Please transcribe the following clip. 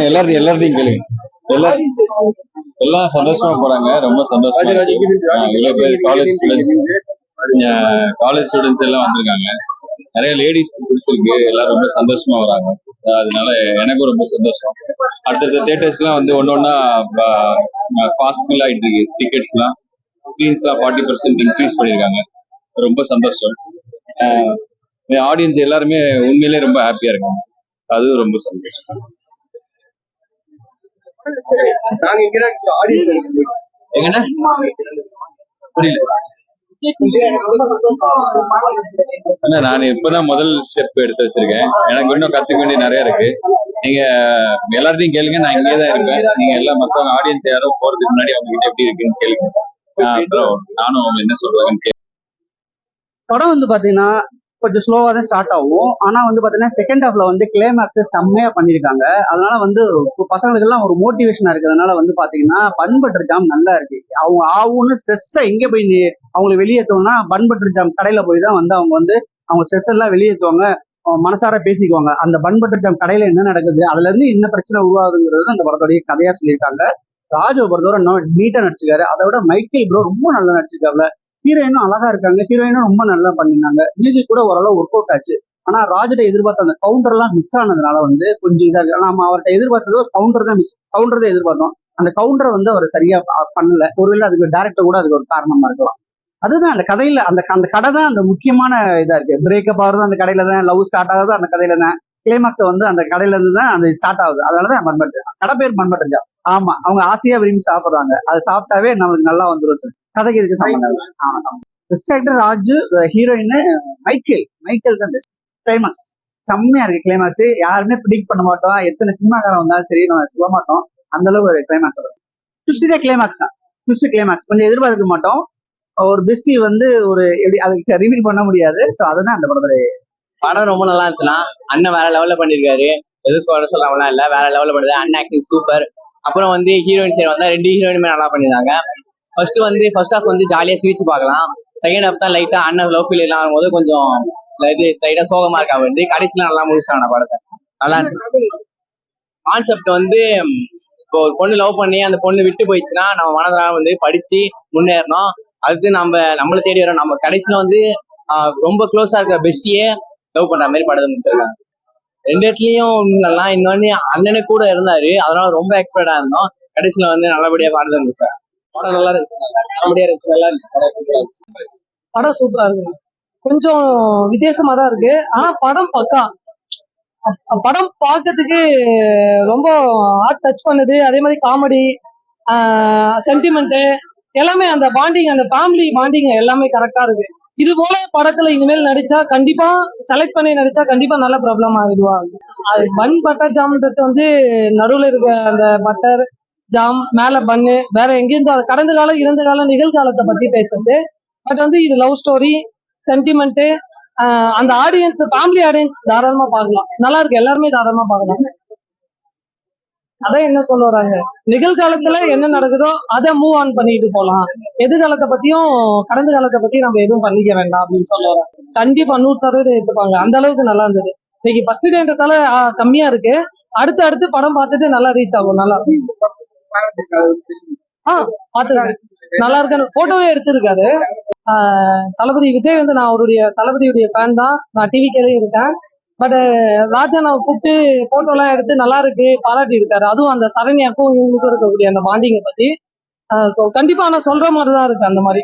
எல்லாரும் எல்லாத்தையும் கேளுங்க. எல்லாம் சந்தோஷமா போறாங்க, ரொம்ப சந்தோஷமா இருக்கு. இவ்வளவு பேர் காலேஜ் ஸ்டூடெண்ட்ஸ் எல்லாம் வந்திருக்காங்க. நிறைய லேடிஸ் பிடிச்சிருக்கு, எல்லாரும் ரொம்ப சந்தோஷமா வராங்க. அதனால எனக்கும் ரொம்ப சந்தோஷம். அடுத்தடுத்த தியேட்டர்ஸ் எல்லாம் வந்து ஒன்னொன்னா ஃபாஸ்ட் ஃபில் ஆயிட்டு இருக்கு. டிக்கெட்ஸ் எல்லாம் ஸ்கிரீன்ஸ் எல்லாம் 40% இன்க்ரீஸ் பண்ணிருக்காங்க. ரொம்ப சந்தோஷம். ஆடியன்ஸ் எல்லாருமே உண்மையிலேயே ரொம்ப ஹாப்பியா இருக்காங்க. அது ரொம்ப சந்தோஷம். எங்கண்ணா புரியல. நான் இப்பதான் முதல் ஸ்டெப் எடுத்து வச்சிருக்கேன். எனக்கு இன்னும் கத்துக்க வேண்டிய நிறைய இருக்கு. நீங்க எல்லாத்தையும் கேளுங்க, நான் இங்கேதான் இருப்பேன். நீங்க எல்லாம் மத்தவங்க ஆடியன்ஸ் யாரோ போறதுக்கு முன்னாடி அவங்க கிட்ட எப்படி இருக்குன்னு கேளுங்க. அப்புறம் நானும் அவங்க என்ன சொல்றாங்கன்னு படம் வந்து பாத்தீங்கன்னா கொஞ்சம் ஸ்லோவா தான் ஸ்டார்ட் ஆகும். ஆனா வந்து பாத்தீங்கன்னா செகண்ட் ஹாஃப்ல வந்து கிளைமேக்ஸ் செம்மையா பண்ணிருக்காங்க. அதனால வந்து பசங்களுக்கு எல்லாம் ஒரு மோட்டிவேஷனா இருக்கிறதுனால வந்து பாத்தீங்கன்னா பன் பட்டர் ஜாம் நல்லா இருக்கு. அவங்க ஆகும்னு ஸ்ட்ரெஸ்ஸா எங்க போய் அவங்களுக்கு வெளியேற்றோம்னா பன் பட்டர் ஜாம் கடையில போய் தான் வந்து அவங்க ஸ்ட்ரெஸ் எல்லாம் வெளியேற்றுவாங்க, மனசார பேசிக்குவாங்க. அந்த பன் பட்டர் ஜாம் கடையில என்ன நடக்குது, அதுல இருந்து என்ன பிரச்சனை உருவாகுதுங்கிறது அந்த படத்தோடைய கதையா சொல்லியிருக்காங்க. ராஜு பொறுத்தவரை நீட்டா நடிச்சிருக்காரு. அதை விட மைக்கேல் ப்ரோ ரொம்ப நல்லா நடிச்சிருக்காருல. ஹீரோயினும் அழகா இருக்காங்க, ஹீரோயினும் ரொம்ப நல்லா பண்ணிருந்தாங்க. மியூசிக் கூட ஓரளவு ஒர்க் அவுட் ஆச்சு. ஆனா ராஜிட்ட எதிர்பார்த்த அந்த கவுண்டர் எல்லாம் மிஸ் ஆனதுனால வந்து கொஞ்சம் இதா இருக்கு. நம்ம அவர்கிட்ட எதிர்பார்த்தது கவுண்டர் தான் எதிர்பார்த்தோம். அந்த கவுண்டரை வந்து அவர் சரியா பண்ணல. ஒருவேளை அதுக்கு டேரக்டர் கூட அதுக்கு ஒரு காரணமா இருக்கலாம். அதுதான் அந்த கதையில அந்த கடை தான் அந்த முக்கியமான இதா இருக்கு. பிரேக்கப் ஆகுறது அந்த கடையில தான், லவ் ஸ்டார்ட் ஆகுது அந்த கதையில தான், கிளைமாக்ஸ் வந்து அந்த கடையில இருந்து தான் அந்த ஸ்டார்ட் ஆகுது. அதனாலதான் மண்பட்டு கடை பேர் மண்பட்டு. ஆமா, அவங்க ஆசையா விரும்பி சாப்பிடுறாங்க. அது சாப்பிட்டாவே நமக்கு நல்லா வந்துடும் சார். கதைக்கு இதுக்கு சம்பந்தம் இல்லை. Best actor Raju, heroine Michael தான் பெஸ்ட். கிளைமாக்ஸ் செம்மையா இருக்கு. கிளைமாக்ஸ் யாருமே ப்ரிடிக்ட் பண்ண மாட்டோம். எத்தனை சினிமாக்காரன் வந்தாலும் சரி நம்ம சொல்ல மாட்டோம். அந்த அளவுக்கு ஒரு கிளைமாக்ஸ் வரும். ட்விஸ்டே கிளைமாக்ஸ் தான். ட்விஸ்ட் கிளைமாக்ஸ் கொஞ்சம் எதிர்பார்க்க மாட்டோம். ஒரு பெஸ்டி வந்து ஒரு எப்படி அதுக்கு ரிவீல் பண்ண முடியாது. ஸோ அதுதான் அந்த படம் ரொம்ப நல்லா இருந்துச்சுன்னா அண்ணன் வேற லெவல்ல பண்ணிருக்காரு. எதுவும் சொல்லலாம் இல்ல, வேற லெவல்ல பண்ணுது. அண்ணன் ஆக்டிங் சூப்பர். அப்புறம் வந்து ஹீரோயின் சைடு வந்தா 2 ஹீரோயினுமே நல்லா பண்ணிருந்தாங்க. ஃபர்ஸ்ட் ஹாஃப் வந்து ஜாலியா சிரிச்சு பார்க்கலாம். செகண்ட் ஹாஃப் தான் லைட்டா அண்ணன் லவ் ஃபீல் எல்லாம் ஆகும்போது கொஞ்சம் இது சைடா சோகமா இருக்கா வந்து. கடைசியில நல்லா முடிச்சாங்க படத்தை. நல்லா இருக்கு. கான்செப்ட் வந்து இப்போ ஒரு பொண்ணு லவ் பண்ணி அந்த பொண்ணு விட்டு போயிடுச்சுன்னா நம்ம மனதால வந்து படிச்சு முன்னேறணும். அதுக்கு நம்மளை தேடி வரோம். நம்ம கடைசியில வந்து ரொம்ப க்ளோஸா இருக்கிற பெஸ்டியே லவ் பண்ற மாதிரி படத்தை முடிச்சிருக்காங்க. 2 இடத்துலயும் நல்லா. இன்னொன்னு அண்ணனு கூட இருந்தாரு, அதனால ரொம்ப எக்ஸ்பர்ட்டா இருந்தோம். கடைசியில வந்து நல்லபடியா பாடுறது இருந்துச்சு. படம் நல்லா இருந்துச்சு, நல்லபடியா இருந்துச்சு, நல்லா இருந்துச்சு. படம் சூப்பரா இருந்துச்சு. படம் சூப்பரா இருக்கு. கொஞ்சம் வித்தியாசமா தான் இருக்கு. ஆனா படம் பக்கா. படம் பார்க்கறதுக்கு ரொம்ப ஹார்ட் டச் பண்ணுது. அதே மாதிரி காமெடி, சென்டிமெண்ட் எல்லாமே, அந்த பாண்டிங், அந்த ஃபேமிலி பாண்டிங் எல்லாமே கரெக்டா இருக்கு. இது போல படத்துல இனிமேல் நடிச்சா கண்டிப்பா செலக்ட் பண்ணி நடிச்சா கண்டிப்பா நல்ல ப்ராப்ளம் ஆகுதுவா. அது பன் பட்டர் ஜாம்ன்றது வந்து நடுவுல இருக்க அந்த பட்டர் ஜாம், மேல பன்னு, வேற எங்கேருந்து அது கடந்த காலம் இறந்த காலம் நிகழ்காலத்தை பத்தி பேசுறது. பட் வந்து இது லவ் ஸ்டோரி, சென்டிமெண்ட், அந்த ஆடியன்ஸ் ஃபேமிலி ஆடியன்ஸ் தாராளமா பார்க்கலாம். நல்லா இருக்கு, எல்லாருமே தாராளமா பார்க்கலாம். அதான் என்ன சொல்ல வராங்க, நிகழ்காலத்துல என்ன நடக்குதோ அதை மூவ் ஆன் பண்ணிட்டு போலாம். எதிர்காலத்தை பத்தியும் கடந்த காலத்தை பத்தியும் நம்ம எதுவும் பண்ணிக்க வேண்டாம் அப்படின்னு சொல்ல வராங்க. கண்டிப்பா 100% எடுத்துப்பாங்க. அந்த அளவுக்கு நல்லா இருந்தது. இன்னைக்கு ஃபர்ஸ்ட் டேன்றதால கம்மியா இருக்கு. அடுத்து படம் பார்த்துட்டு நல்லா ரீச் ஆகும். நல்லா பார்த்துருக்கேன், நல்லா இருக்கு. போட்டோவே எடுத்திருக்காரு தளபதி விஜய். வந்து நான் அவருடைய தளபதியுடைய ஃபேன் தான். நான் டிவிக்கே இருக்கேன். பட் ராஜா நான் கூப்பிட்டு போட்டோ எல்லாம் எடுத்து நல்லா இருக்கு பாராட்டி இருக்காரு. அதுவும் அந்த சரண்யாக்கும் இவங்களுக்கும் இருக்கக்கூடிய அந்த பாண்டிங்கை பத்தி. ஸோ கண்டிப்பா நான் சொல்ற மாதிரிதான் இருக்கு அந்த மாதிரி.